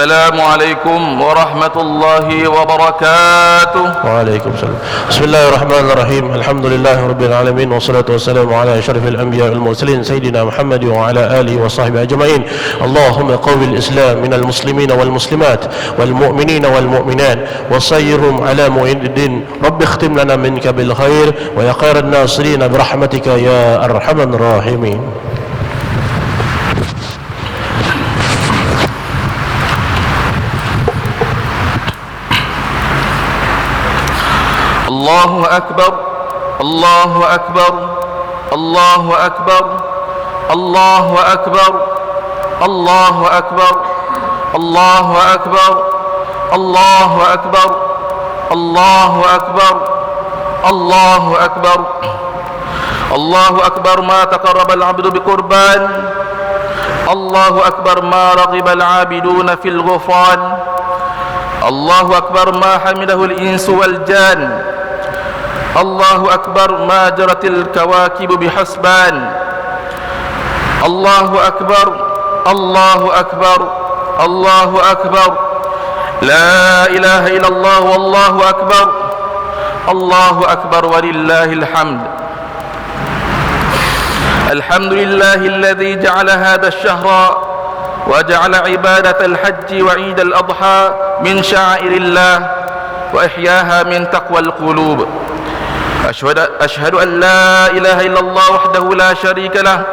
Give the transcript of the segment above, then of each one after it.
السلام عليكم ورحمة الله وبركاته. وعليكم السلام. بسم الله الرحمن الرحيم. الحمد لله رب العالمين والصلاة والسلام على أشرف الأنبياء والمرسلين سيدنا محمد وعلى آله وصحبه أجمعين. اللهم قوي الإسلام من المسلمين والمسلمات والمؤمنين والمؤمنات وصيرهم على معين الدين. رب اختم لنا منك بالخير ويا خير الناصرين برحمتك يا أرحم الراحمين. الله أكبر الله أكبر الله أكبر الله أكبر الله أكبر الله أكبر الله أكبر الله أكبر الله أكبر الله أكبر ما تقرب العبد بقربان الله أكبر ما رغب العابدون في الغفران الله أكبر ما حمده الإنس والجان الله أكبر ما جرت الكواكب بحسبان الله أكبر الله أكبر الله أكبر لا إله إلا الله والله أكبر الله أكبر ولله الحمد. الحمد لله الذي جعل هذا الشهر وجعل عبادة الحج وعيد الأضحى من شعائر الله وإحياها من تقوى القلوب. أشهد أن لا إله إلا الله وحده لا شريك له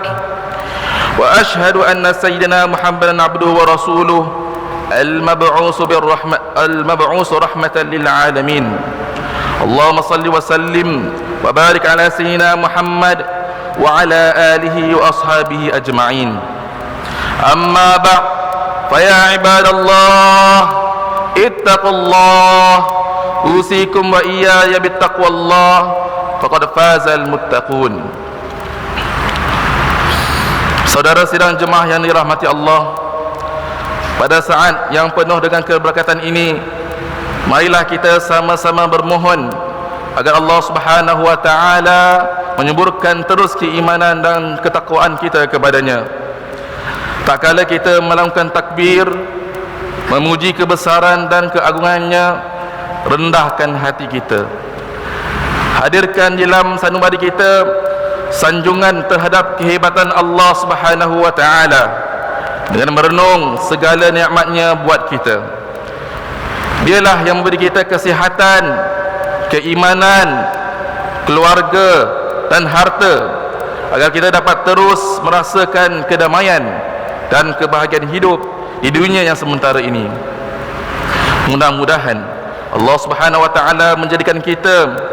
وأشهد أن سيدنا محمدا عبده ورسوله المبعوث رحمة للعالمين. اللهم صل وسلم وبارك على سيدنا محمد وعلى آله وأصحابه أجمعين. أما بعد فيا عباد الله اتقوا الله أوصيكم وإياي بتقوى الله فقد فاز المتقون. Saudara sidang jemaah yang dirahmati Allah, pada saat yang penuh dengan keberkatan ini, marilah kita sama-sama bermohon agar Allah Subhanahu wa taala menyuburkan terus keimanan dan ketakwaan kita kepadanya. Tak kala kita melakukan takbir, memuji kebesaran dan keagungannya, rendahkan hati kita. Hadirkan dalam sanubari kita sanjungan terhadap kehebatan Allah Subhanahu wa taala dengan merenung segala nikmatnya buat kita. Dialah yang memberi kita kesihatan, keimanan, keluarga dan harta agar kita dapat terus merasakan kedamaian dan kebahagiaan hidup di dunia yang sementara ini. Mudah-mudahan Allah Subhanahu wa taala menjadikan kita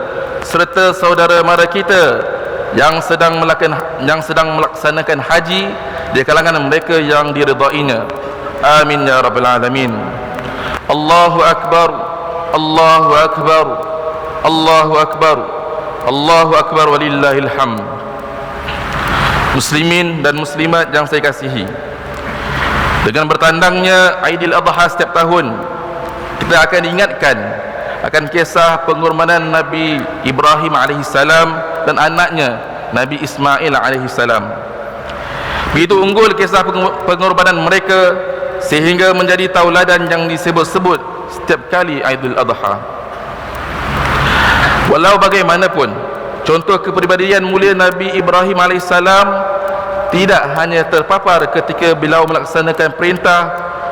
serta saudara mara kita yang sedang melaksanakan haji di kalangan mereka yang diridainya. Amin ya rabbal alamin. Allahu akbar Allahu akbar Allahu akbar Allahu akbar walillahil hamd. Muslimin dan muslimat yang saya kasihi, dengan bertandangnya Aidil Adha setiap tahun, kita akan diingatkan akan kisah pengorbanan Nabi Ibrahim alaihissalam dan anaknya Nabi Ismail alaihissalam. Begitu unggul kisah pengorbanan mereka sehingga menjadi tauladan yang disebut-sebut setiap kali Aidil Adha. Walau bagaimanapun, contoh kepribadian mulia Nabi Ibrahim alaihissalam tidak hanya terpapar ketika beliau melaksanakan perintah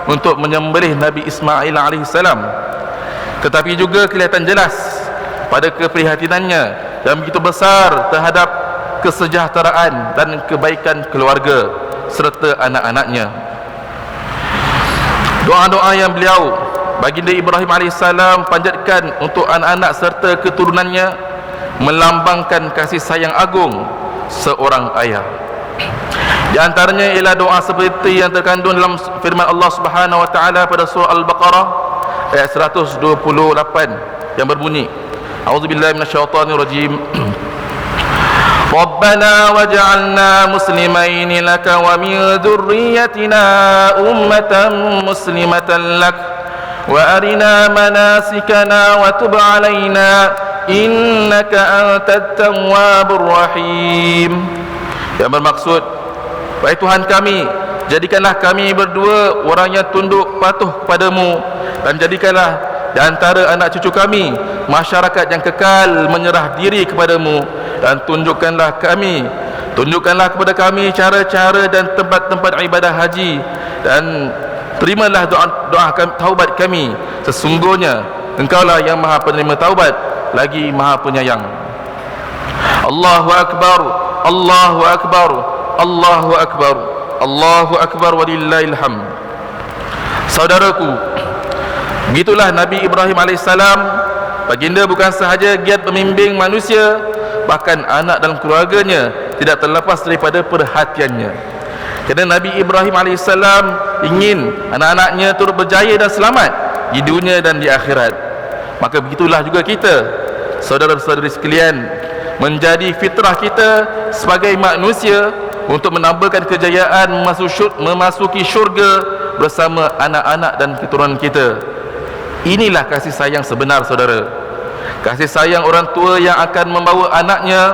untuk menyembelih Nabi Ismail alaihissalam, tetapi juga kelihatan jelas pada keprihatinannya yang begitu besar terhadap kesejahteraan dan kebaikan keluarga serta anak-anaknya. Doa-doa yang beliau baginda Ibrahim alaihissalam panjatkan untuk anak-anak serta keturunannya melambangkan kasih sayang agung seorang ayah. Di antaranya ialah doa seperti yang terkandung dalam firman Allah Subhanahu wa taala pada surah Al-Baqarah ayat 128 yang berbunyi, A'udzubillahi minasyaitonir rajim. Rabbana waj'alna muslimaini laka wa min dzurriyyatina ummatan muslimatan lak wa arina manasikana wa tub 'alaina innaka antat tawwabur rahim. Yang bermaksud, wahai Tuhan kami, jadikanlah kami berdua orang yang tunduk patuh kepadamu, dan jadikanlah di antara anak cucu kami masyarakat yang kekal menyerah diri kepadamu, dan tunjukkanlah kepada kami cara-cara dan tempat-tempat ibadah haji, dan terimalah doa taubat kami. Sesungguhnya Engkaulah yang Maha Penerima taubat lagi Maha Penyayang. Allahu Akbar, Allahu Akbar, Allahu Akbar, Allahu Akbar, walillahil hamd. Saudaraku, begitulah Nabi Ibrahim AS. Baginda bukan sahaja giat pembimbing manusia, bahkan anak dan keluarganya tidak terlepas daripada perhatiannya. Kerana Nabi Ibrahim AS ingin anak-anaknya turut berjaya dan selamat di dunia dan di akhirat. Maka begitulah juga kita, saudara-saudari sekalian, menjadi fitrah kita sebagai manusia untuk menambahkan kejayaan memasuki syurga bersama anak-anak dan keturunan kita. Inilah kasih sayang sebenar, saudara. Kasih sayang orang tua yang akan membawa anaknya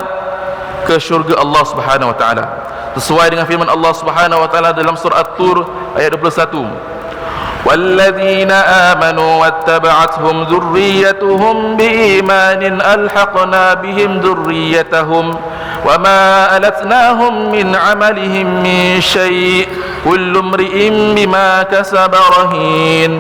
ke syurga Allah Subhanahu wa taala. Sesuai dengan firman Allah Subhanahu wa taala dalam surah At-Tur ayat 21. وَالَّذِينَ آمَنُوا وَاتَّبَعَتْهُمْ ذُرِّيَّتُهُمْ بِإِيمَانٍ أَلْحَقْنَا بِهِمْ ذُرِّيَّتَهُمْ وَمَا أَلَتْنَاهُمْ مِنْ عَمَلِهِمْ مِنْ شَيْءٍ كُلُّ امْرِئٍ بِمَا كَسَبَ رَهِينٌ.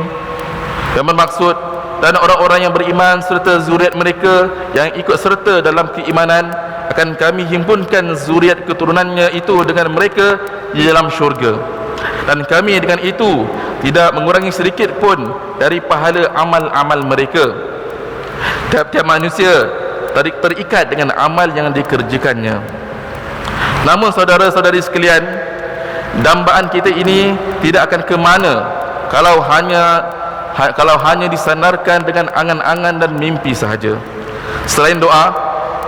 Yang bermaksud, dan orang-orang yang beriman serta zuriat mereka yang ikut serta dalam keimanan, akan kami himpunkan zuriat keturunannya itu dengan mereka di dalam syurga, dan kami dengan itu tidak mengurangi sedikit pun dari pahala amal-amal mereka. Tiap-tiap manusia terikat dengan amal yang dikerjakannya. Namun saudara-saudari sekalian, dambaan kita ini tidak akan ke mana kalau hanya disandarkan dengan angan-angan dan mimpi sahaja. Selain doa,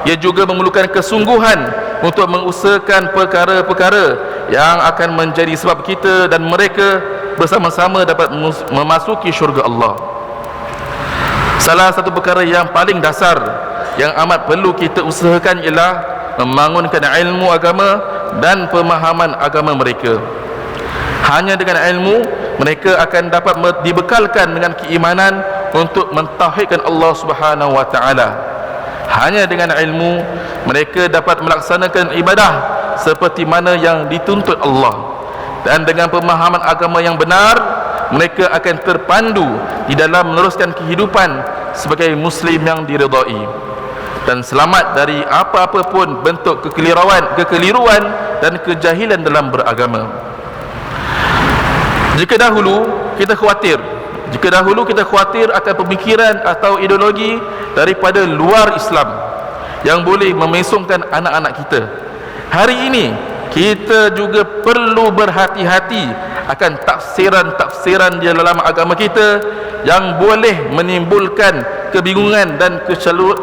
ia juga memerlukan kesungguhan untuk mengusahakan perkara-perkara yang akan menjadi sebab kita dan mereka bersama-sama dapat memasuki syurga Allah. Salah satu perkara yang paling dasar yang amat perlu kita usahakan ialah membangunkan ilmu agama dan pemahaman agama mereka. Hanya dengan ilmu mereka akan dapat dibekalkan dengan keimanan untuk mentauhidkan Allah Subhanahu wa taala. Hanya dengan ilmu mereka dapat melaksanakan ibadah seperti mana yang dituntut Allah, dan dengan pemahaman agama yang benar mereka akan terpandu di dalam meneruskan kehidupan sebagai muslim yang diridai dan selamat dari apa-apa pun bentuk kekeliruan dan kejahilan dalam beragama. Jika dahulu kita khawatir akan pemikiran atau ideologi daripada luar Islam yang boleh memesongkan anak-anak kita, hari ini kita juga perlu berhati-hati akan tafsiran-tafsiran di dalam agama kita yang boleh menimbulkan kebingungan dan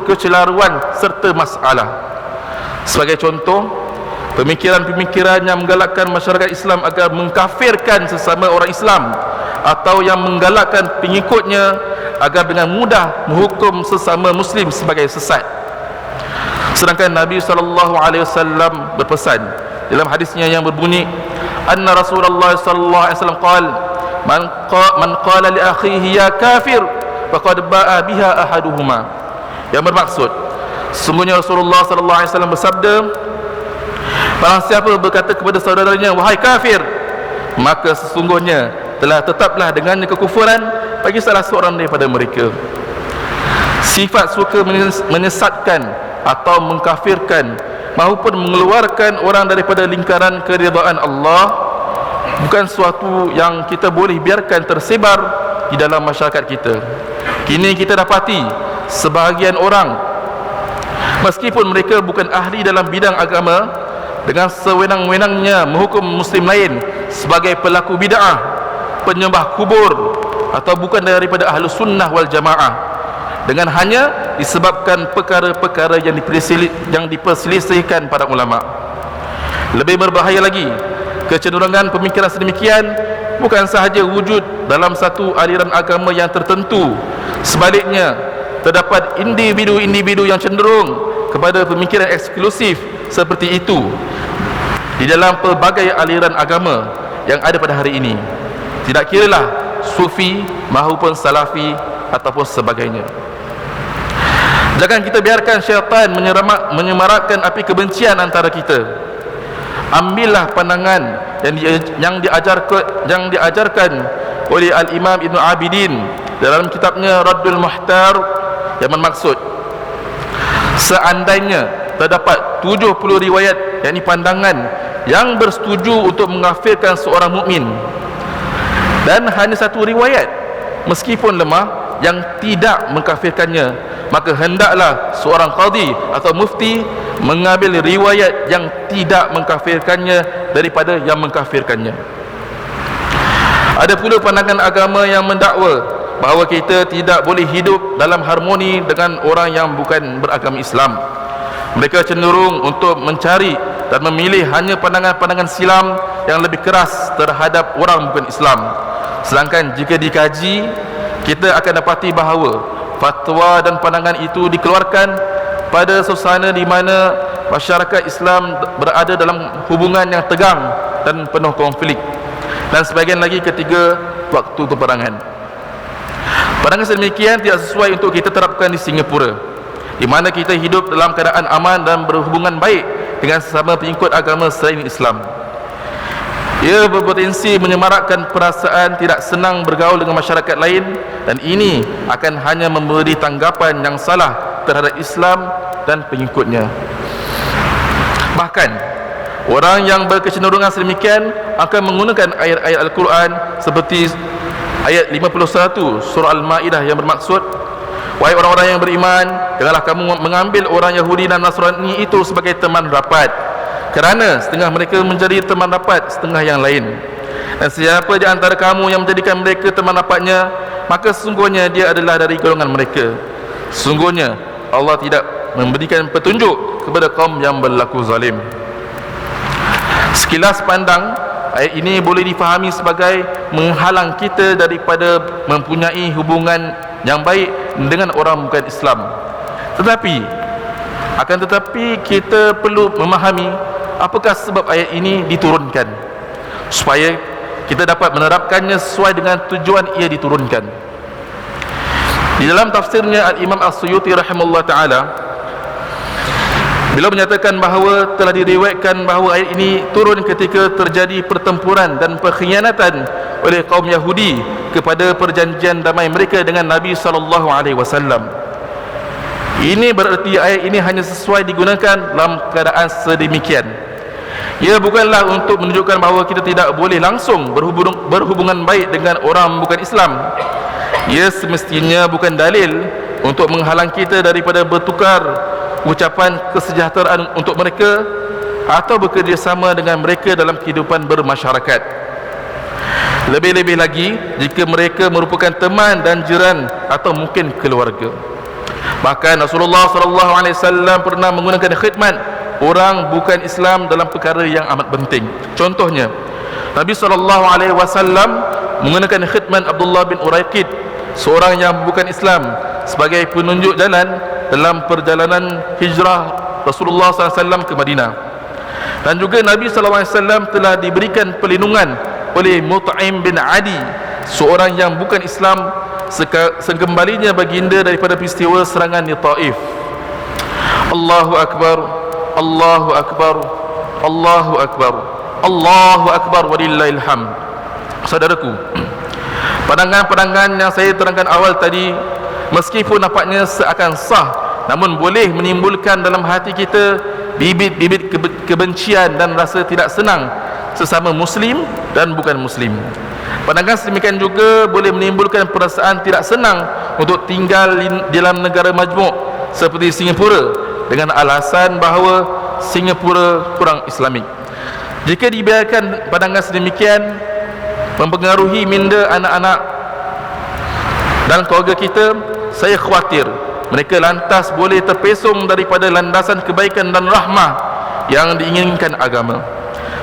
kecelaruan serta masalah. Sebagai contoh, pemikiran-pemikiran yang menggalakkan masyarakat Islam agar mengkafirkan sesama orang Islam, atau yang menggalakkan pengikutnya agar dengan mudah menghukum sesama Muslim sebagai sesat. Sedangkan Nabi SAW berpesan dalam hadisnya yang berbunyi, anna Rasulullah SAW qala man qala li akhihi ya kafir faqad ba'a biha ahaduhuma. Yang bermaksud, sesungguhnya Rasulullah SAW bersabda, barang siapa berkata kepada saudaranya wahai kafir, maka sesungguhnya tetaplah dengannya kekufuran bagi salah seorang daripada mereka. Sifat suka menyesatkan atau mengkafirkan maupun mengeluarkan orang daripada lingkaran keridaan Allah bukan suatu yang kita boleh biarkan tersebar di dalam masyarakat kita. Kini kita dapati sebahagian orang, meskipun mereka bukan ahli dalam bidang agama, dengan sewenang-wenangnya menghukum muslim lain sebagai pelaku bid'ah, penyembah kubur, atau bukan daripada ahlu sunnah wal jamaah, dengan hanya disebabkan perkara-perkara yang diperselisihkan para ulama. Lebih berbahaya lagi, kecenderungan pemikiran sedemikian bukan sahaja wujud dalam satu aliran agama yang tertentu. Sebaliknya, terdapat individu-individu yang cenderung kepada pemikiran eksklusif seperti itu di dalam pelbagai aliran agama yang ada pada hari ini, tidak kiralah sufi maupun salafi ataupun sebagainya. Jangan kita biarkan syaitan menyemarakkan api kebencian antara kita. Ambillah pandangan yang diajarkan oleh Al-Imam Ibn Abidin dalam kitabnya Raddul Muhtar, yang bermaksud seandainya terdapat 70 riwayat, yakni pandangan yang bersetuju untuk mengkafirkan seorang mukmin, dan hanya satu riwayat meskipun lemah yang tidak mengkafirkannya, maka hendaklah seorang qadhi atau mufti mengambil riwayat yang tidak mengkafirkannya daripada yang mengkafirkannya. Ada pula pandangan agama yang mendakwa bahawa kita tidak boleh hidup dalam harmoni dengan orang yang bukan beragama Islam. Mereka cenderung untuk mencari dan memilih hanya pandangan-pandangan silam yang lebih keras terhadap orang bukan Islam. Sedangkan jika dikaji, kita akan dapati bahawa fatwa dan pandangan itu dikeluarkan pada suasana di mana masyarakat Islam berada dalam hubungan yang tegang dan penuh konflik, dan sebahagian lagi ketika waktu peperangan. Pandangan sedemikian tidak sesuai untuk kita terapkan di Singapura, di mana kita hidup dalam keadaan aman dan berhubungan baik dengan sesama pengikut agama selain Islam. Ia berpotensi menyemarakkan perasaan tidak senang bergaul dengan masyarakat lain, dan ini akan hanya memberi tanggapan yang salah terhadap Islam dan pengikutnya. Bahkan orang yang berkecenderungan sedemikian akan menggunakan ayat-ayat Al-Quran seperti ayat 51 surah Al-Ma'idah yang bermaksud, wahai orang-orang yang beriman, janganlah kamu mengambil orang Yahudi dan Nasrani itu sebagai teman rapat, kerana setengah mereka menjadi teman rapat setengah yang lain. Dan siapa di antara kamu yang menjadikan mereka teman rapatnya, maka sesungguhnya dia adalah dari golongan mereka. Sesungguhnya Allah tidak memberikan petunjuk kepada kaum yang berlaku zalim. Sekilas pandang, ayat ini boleh difahami sebagai menghalang kita daripada mempunyai hubungan yang baik dengan orang bukan Islam. Tetapi kita perlu memahami apakah sebab ayat ini diturunkan, supaya kita dapat menerapkannya sesuai dengan tujuan ia diturunkan. Di dalam tafsirnya Al-Imam As-Suyuti rahimahullah ta'ala, beliau menyatakan bahawa telah diriwayatkan bahawa ayat ini turun ketika terjadi pertempuran dan pengkhianatan oleh kaum Yahudi kepada perjanjian damai mereka dengan Nabi SAW. Ini bererti ayat ini hanya sesuai digunakan dalam keadaan sedemikian. Ia bukanlah untuk menunjukkan bahawa kita tidak boleh langsung berhubungan baik dengan orang bukan Islam. Ia semestinya bukan dalil untuk menghalang kita daripada bertukar ucapan kesejahteraan untuk mereka atau bekerjasama dengan mereka dalam kehidupan bermasyarakat. Lebih-lebih lagi jika mereka merupakan teman dan jiran atau mungkin keluarga. Bahkan Rasulullah SAW pernah menggunakan khidmat orang bukan Islam dalam perkara yang amat penting. Contohnya, Nabi SAW menggunakan khidmat Abdullah bin Uraiqid, seorang yang bukan Islam, sebagai penunjuk jalan dalam perjalanan hijrah Rasulullah SAW ke Madinah. Dan juga Nabi SAW telah diberikan perlindungan oleh Mut'im bin Adi, seorang yang bukan Islam, sekembalinya baginda daripada peristiwa serangan di Taif. Allahu Akbar, Allahu Akbar, Allahu Akbar, Allahu Akbar, walillahil hamd. Saudaraku, pandangan-pandangan yang saya terangkan awal tadi, meskipun nampaknya seakan sah, namun boleh menimbulkan dalam hati kita bibit-bibit kebencian dan rasa tidak senang sesama Muslim dan bukan Muslim. Pandangan sedemikian juga boleh menimbulkan perasaan tidak senang untuk tinggal di dalam negara majmuk seperti Singapura dengan alasan bahawa Singapura kurang Islamik. Jika dibiarkan pandangan sedemikian mempengaruhi minda anak-anak dan keluarga kita, saya khawatir mereka lantas boleh terpesong daripada landasan kebaikan dan rahmah yang diinginkan agama.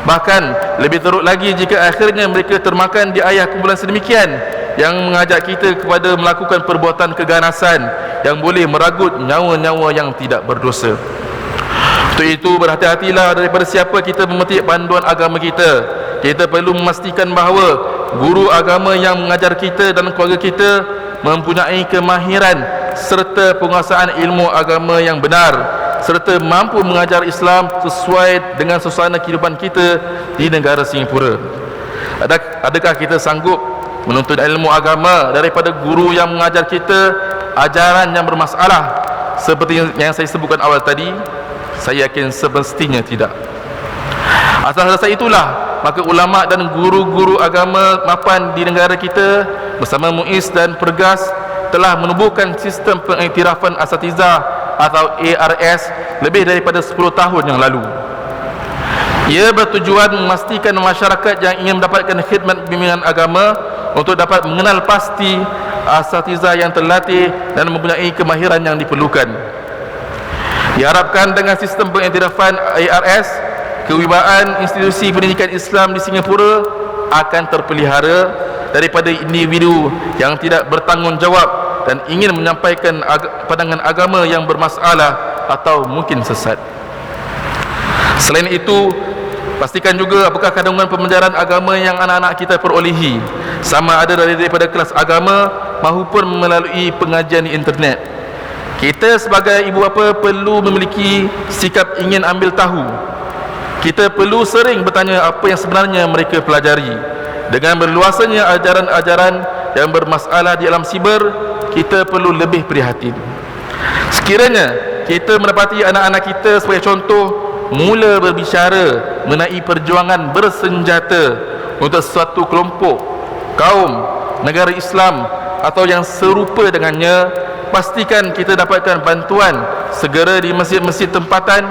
Bahkan lebih teruk lagi jika akhirnya mereka termakan di ayat kumpulan sedemikian yang mengajak kita kepada melakukan perbuatan keganasan yang boleh meragut nyawa-nyawa yang tidak berdosa. Untuk itu berhati-hatilah daripada siapa kita memetik panduan agama kita kita perlu memastikan bahawa guru agama yang mengajar kita dan keluarga kita mempunyai kemahiran serta penguasaan ilmu agama yang benar, serta mampu mengajar Islam sesuai dengan suasana kehidupan kita di negara Singapura. Adakah kita sanggup menuntut ilmu agama daripada guru yang mengajar kita ajaran yang bermasalah seperti yang saya sebutkan awal tadi? Saya yakin semestinya tidak. Atas dasar itulah, maka ulama dan guru-guru agama mapan di negara kita bersama MUIS dan Pergas telah menubuhkan sistem pengiktirafan asatizah atau ARS lebih daripada 10 tahun yang lalu. Ia bertujuan memastikan masyarakat yang ingin mendapatkan khidmat bimbingan agama untuk dapat mengenal pasti asatizah yang terlatih dan mempunyai kemahiran yang diperlukan. Diharapkan dengan sistem pengiktirafan ARS, kewibawaan institusi pendidikan Islam di Singapura akan terpelihara daripada individu yang tidak bertanggungjawab dan ingin menyampaikan pandangan agama yang bermasalah atau mungkin sesat. Selain itu, pastikan juga apakah kandungan pembelajaran agama yang anak-anak kita perolehi sama ada daripada kelas agama maupun melalui pengajian di internet. Kita sebagai ibu bapa perlu memiliki sikap ingin ambil tahu. Kita perlu sering bertanya apa yang sebenarnya mereka pelajari. Dengan berluasanya ajaran-ajaran yang bermasalah di alam siber, kita perlu lebih prihatin. Sekiranya kita mendapati anak-anak kita sebagai contoh mula berbicara mengenai perjuangan bersenjata untuk suatu kelompok, kaum, negara Islam atau yang serupa dengannya, pastikan kita dapatkan bantuan segera di masjid-masjid tempatan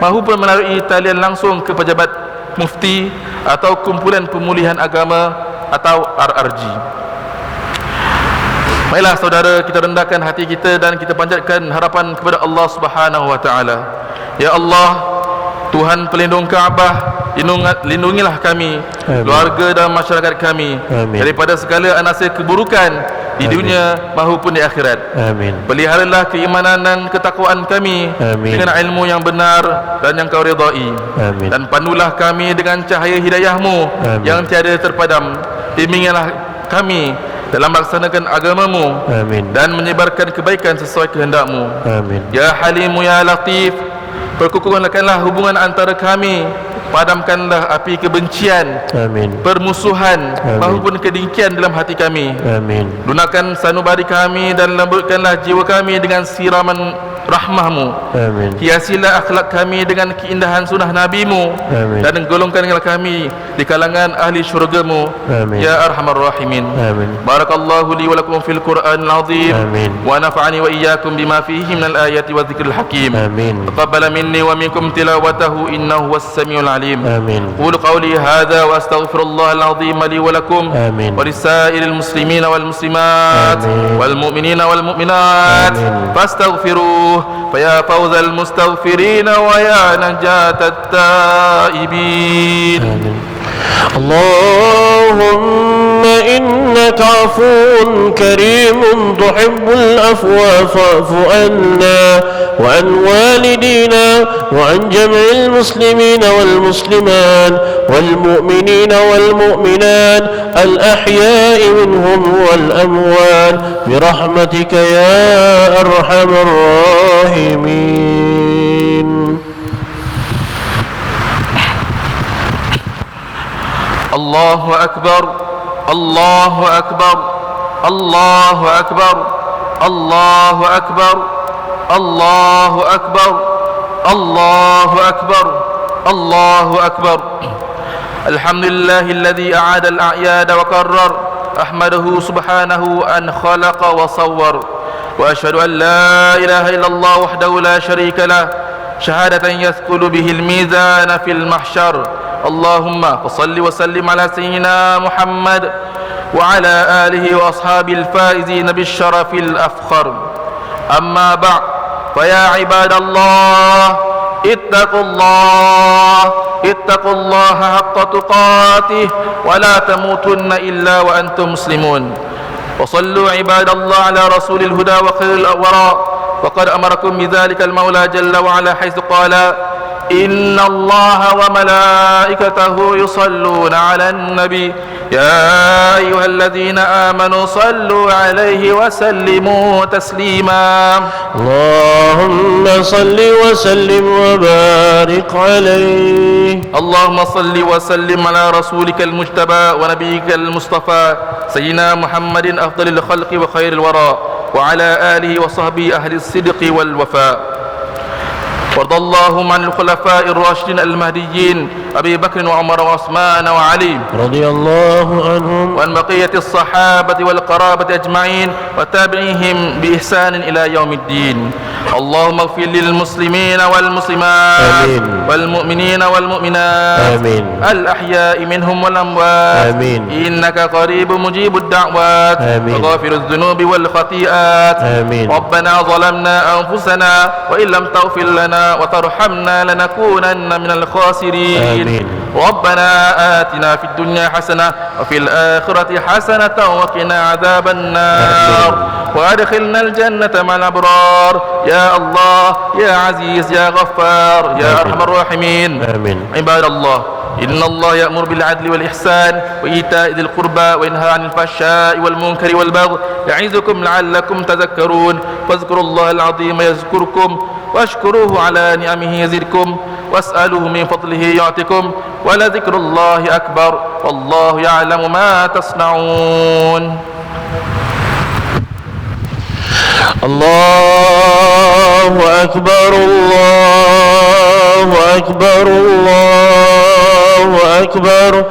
maupun melalui talian langsung ke pejabat mufti atau kumpulan pemulihan agama atau RRG. Baiklah saudara, kita rendahkan hati kita dan kita panjatkan harapan kepada Allah Subhanahu wa taala. Ya Allah, Tuhan pelindung Kaabah, lindungilah kami, amin, keluarga dan masyarakat kami, amin, daripada segala anasir keburukan di amin dunia maupun di akhirat. Amin. Peliharalah keimanan dan ketakwaan kami, amin, dengan ilmu yang benar dan yang Kau ridai. Amin. Dan pandulah kami dengan cahaya hidayah-Mu, amin, yang tiada terpadam. Bimbinglah kami dalam melaksanakan agama-Mu, amin, dan menyebarkan kebaikan sesuai kehendak-Mu. Amin. Ya Halimu ya Latif, perkukuhkanlah hubungan antara kami, padamkanlah api kebencian, amin, permusuhan, amin, maupun kedengkian dalam hati kami. Amin. Lunakan sanubari kami dan lembutkanlah jiwa kami dengan siraman rahmah-Mu. Amin. Hiasilah akhlak kami dengan keindahan sunnah Nabi-Mu, amin, dan golongkanlah kami di kalangan ahli syurga-Mu. Amin. Ya Arhamar Rahimin. Amin. Barakallahu li wa lakum fil Qur'anil azim. Amin. Wa nafa'ani wa iyyakum bima fihi minal ayati wa dzikril hakim. Amin. Taqabbal minni wa minkum tilawatahu innahu was-sami'ul alim. Amin. Qulu qawli hadza wa astaghfirullahal azim li wa lakum wa lisairil muslimina wal muslimat wal mu'minina wal mu'minat fastaghfiruh فيا فوز المستغفرين ويا نجاة التائبين. اللهم إنك عفو كريم تحب العفو فاعف عنا وعن والدينا وعن جميع المسلمين والمسلمات والمؤمنين والمؤمنات الأحياء منهم والأموات برحمتك يا أرحم الراحمين. الله أكبر الله أكبر الله أكبر الله أكبر الله أكبر الله أكبر الله أكبر. الحمد لله الذي أعاد الأعياد وكرر، أحمده سبحانه أن خلق وصور، وأشهد أن لا إله إلا الله وحده لا شريك له شهادة يثقل به الميزان في المحشر. اللهم صل وسلم على سيدنا محمد وعلى آله وأصحابه الفائزين بالشرف الأفخر. أما بعد، فيا عباد الله اتقوا الله حق تقاته ولا تموتن إلا وأنتم مسلمون. وصلوا عباد الله على رسول الهدى وخير الوراء، وقد أمركم بذلك المولى جل وعلا حيث قال: إن الله وملائكته يصلون على النبي يا أيها الذين آمنوا صلوا عليه وسلموا تسليما اللهم صل وسلم وبارك عليه اللهم صل وسلم على رسولك المجتبى ونبيك المصطفى سيدنا محمد أفضل الخلق وخير الورى وعلى آله وصحبه أهل الصدق والوفاء وارض اللهم عن الخلفاء الراشدين المهديين أبي بكر وعمر وعثمان وعلي رضي الله عنهم وعن بقية الصحابة والقرابة أجمعين وتابعيهم بإحسان إلى يوم الدين اللهم اغفر للمسلمين والمسلمات آمين. والمؤمنين والمؤمنات آمين. الأحياء منهم والأموات آمين. إنك قريب مجيب الدعوات آمين. وغافر الذنوب والخطيئات آمين. ربنا ظلمنا أنفسنا وإن لم تغفر لنا وترحمنا لنكونن من الخاسرين آمين. ربنا آتنا في الدنيا حسنة وفي الآخرة حسنة وقنا عذاب النار وأدخلنا الجنة مع الأبرار يا الله يا عزيز يا غفار يا أرحم الراحمين آمين. عباد الله إن الله يأمر بالعدل والإحسان وإيتاء ذي القربى وينهى عن الفحشاء والمنكر والبغي يعظكم لعلكم تذكرون فاذكروا الله العظيم يذكركم واشكروه على نعمه يزدكم واسألوه من فضله يعطكم ولذكر الله أكبر والله يعلم ما تصنعون الله أكبر الله أكبر الله أكبر